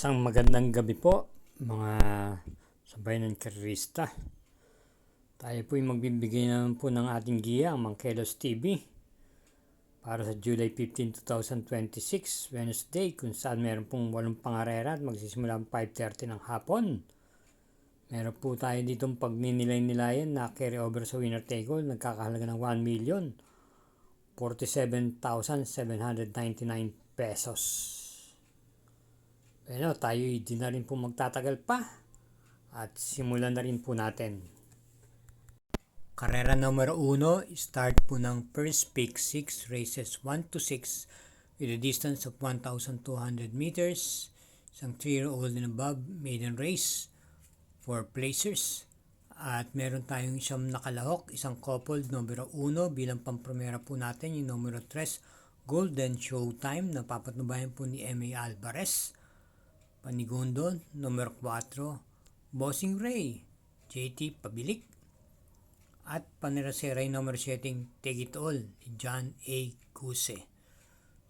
Isang magandang gabi po mga sabay ng karista. Tayo po ay magbibigay naman po ng ating giya, ang Mangkelos TV, para sa July 15, 2026, Wednesday, kung saan meron pong 8 pangarera at magsisimula ang 5:30 ng hapon. Meron po tayo ditong pagninilay-nilayan na carry over sa winner take all, nagkakahalaga ng 1,047,799 pesos. Bueno, tayo hindi na rin po magtatagal pa at simulan na rin po natin. Karera numero 1, start po ng first pick 6, races 1 to 6 with a distance of 1,200 meters. Isang 3-year-old and above maiden race, 4 placers. At meron tayong siyam nakalahok, isang coupled numero 1 bilang pampromera po natin, yung numero 3, Golden Showtime, na papatnubayan po ni M.A. Alvarez. Panigundo, numero 4, Bossing Ray, JT Pabilik. At paniraseray numero 7, Take It All, ni John A. Guse.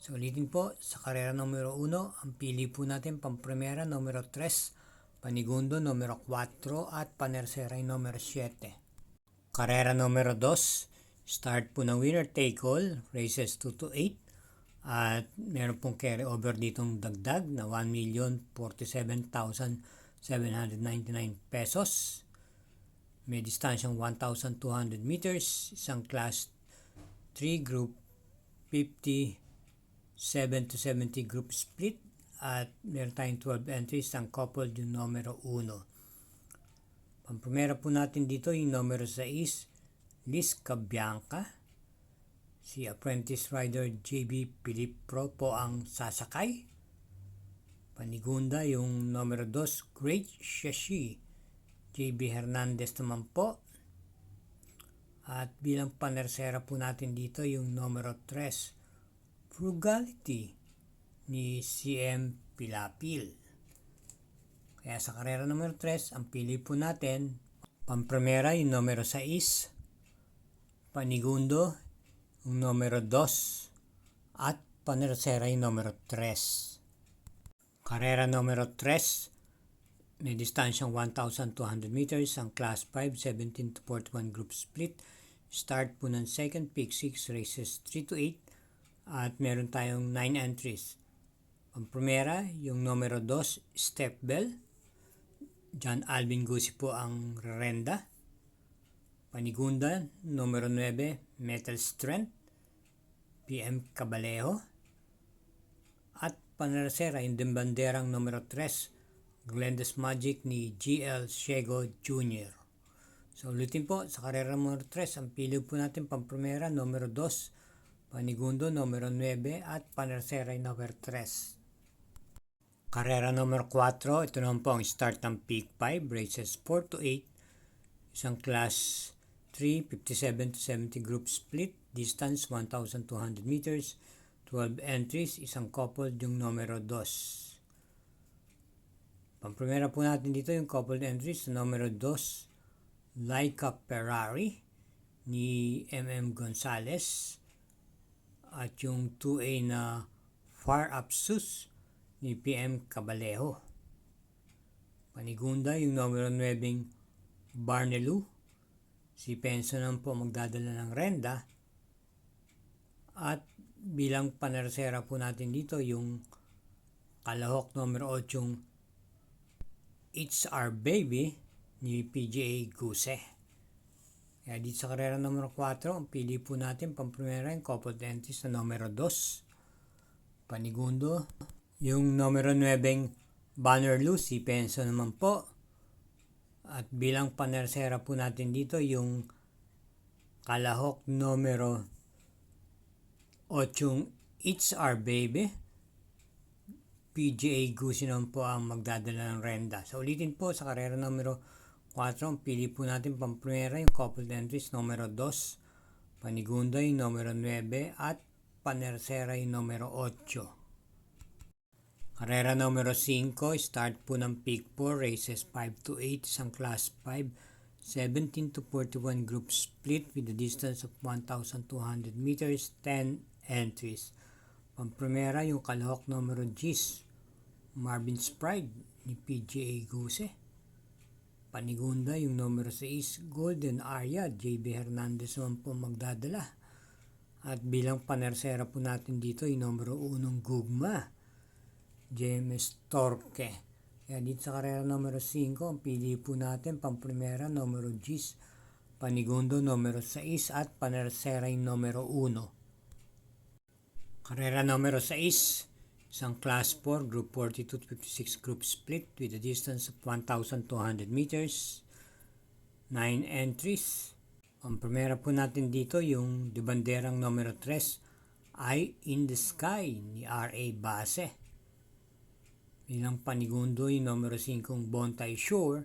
So ulitin po, sa karera numero 1, ang pili po natin pampremera numero 3, Panigundo numero 4 at paniraseray numero 7. Karera numero 2, start po ng winner take all, races 2 to 8. At meron pong carry over ditong dagdag na 1,047,799 pesos. May distansyang 1,200 meters, isang class 3 group 57 to 70 group split, at meron tayong 12 entries, ang coupled yung numero 1. Pampremera po natin dito yung numero 6, Liz Cabianca. Si apprentice rider JB Pilipro po ang sasakay. Panigunda yung numero 2, Great Shashi, JB Hernandez naman po. At bilang panersera po natin dito yung numero 3, Frugality, ni CM Pilapil. Kaya sa karera numero 3, ang pili po natin, pampremera yung numero 6, Panigundo yung numero 2, at panersera yung numero 3. Karera numero 3, may distansyang 1,200 meters, ang class 5, 17 to 41 group split. Start po ng second pick 6, races 3 to 8, at meron tayong 9 entries. Pampremera yung numero 2, Step Bell, John Alvin Gusi po ang rerenda. Panigunda numero 9, Metal Strength, PM Cabalejo. At panarasera yung dimbanderang numero 3, Glenda's Magic, ni GL Shego Jr. So ulitin po, sa karera numero 3, ang pili po natin pampremera numero 2, Panigundo numero 9, at panarasera yung numero 3. Karera numero 4, ito naman po ang start ng Peak 5, races 4 to 8, isang class 3, 57 to 70 group split, distance 1,200 meters, 12 entries, isang coupled yung numero 2. Pampremera po natin dito yung coupled entries, numero 2, Laika Ferrari, ni MM Gonzalez, at yung 2A na Far Upsus, ni PM Cabalejo. Panigunda yung numero 9, Barnelu, si Penso naman po magdadala ng renda. At bilang panersera po natin dito yung kalahok numero 8, It's Our Baby, ni PGA Guse. Kaya dito sa karera numero 4, ang pili po natin pampremera yung coupled entries na numero 2, Panigundo yung numero 9, Bannerloo, si Penso naman po. At bilang panersera po natin dito yung kalahok numero 8, It's Our Baby, PGA Gusi naman po ang magdadala ng renda. So ulitin po, sa karera numero 4, ang pili po natin pampremera yung coupled entries numero 2, Panigunda yung numero 9, at panersera yung numero 8. Karera numero 5, start po ng Peak 4, races 5 to 8, isang class 5, 17 to 41 group split with a distance of 1,200 meters, 10 entries. Pampremera yung kalahok numero 10, Marvin's Pride ni PGA Guse. Panigunda yung numero 6, Golden Aria, JB Hernandez naman po magdadala. At bilang panersera po natin dito yung numero 1, Gugma, James Torque. Kaya dito sa karera numero 5, ang pili po natin pamprimera numero 10, Panigundo numero 6 at panersera yung numero 1. Karera numero 6, isang Class 4, Group 42-56 group split with a distance of 1,200 meters, 9 entries. Ang primera po natin dito yung de banderang numero 3, Eye in the Sky ni R.A. Base. Bilang panigundo yung numero 5, Bontay Shore,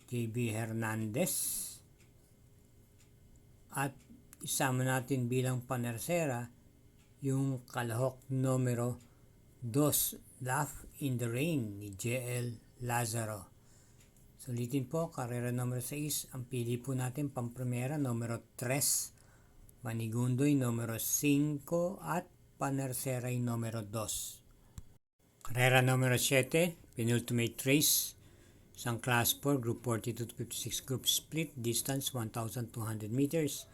JB Hernandez. At isama natin bilang panersera yung kalahok numero 2, Laugh in the Rain ni J.L. Lazaro. Sulitin po, karera numero 6, ang pili po natin pamprimera numero 3, Manigundoy numero 5 at panersera numero 2. Karera numero 7, penultimate race, isang Class 4, Group 42-56 group split, distance 1,200 meters,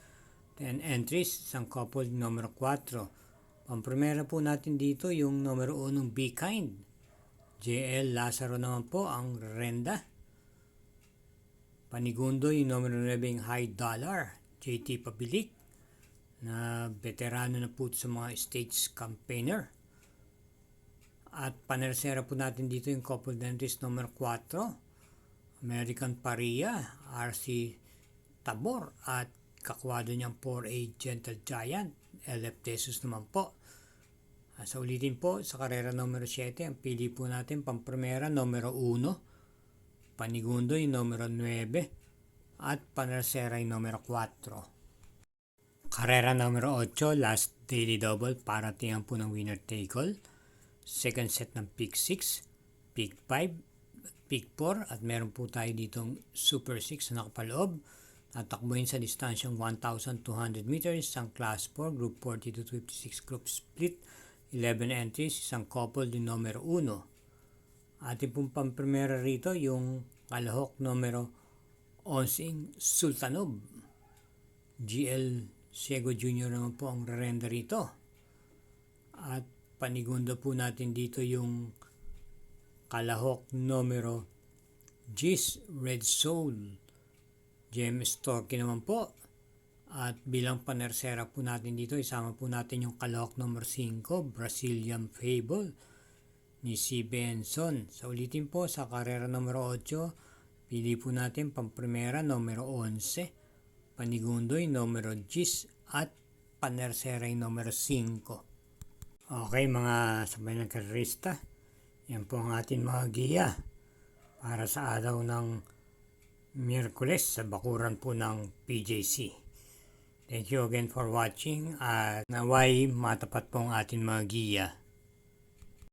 10 entries, isang couple numero 4. Pamprimera po natin dito yung numero 1, Be Kind. J.L. Lazaro naman po ang renda. Panigundo yung numero 9, High Dollar, JT Pabilik, na veterano na po sa mga stage campaigner. At panersera po natin dito yung couple entries numero 4, American Paria, RC Tabor, at kakwado niyang 4A Gentle Giant, LF Tesos naman po. Sa ulitin po, sa karera numero 7, ang pili po natin pamprimera numero 1, Panigundo yung numero 9 at panersera yung numero 4. Karera numero 8, last daily double, para tingnan po ng winner take all. Second set ng pick 6, pick 5, pick 4, at meron po tayo ditong super 6 na nakapaloob. Tatakbuhin sa distansyang 1,200 meters, isang Class 4, Group 42-56 group split, 11 entries, isang couple din numero 1. Ating pong pamprimera rito yung kalahok numero 11, Sultanov. GL Siego Jr. naman po ang rerenda rito. At panigundo po natin dito yung kalahok numero 10, Red Soul, James Torque naman po. At bilang panersera po natin dito, isama po natin yung kalahok numero 5, Brazilian Fable ni C. Benson. Sa ulitin po, sa karera numero 8, pili po natin pamprimera numero 11, Panigundoy numero 10 at panersera numero 5. Okay mga sabay ng karerista, yan po ang ating mga giya para sa araw ng Miyerkules sa bakuran po ng PJC. Thank you again for watching at naway matapat po ang ating mga giya.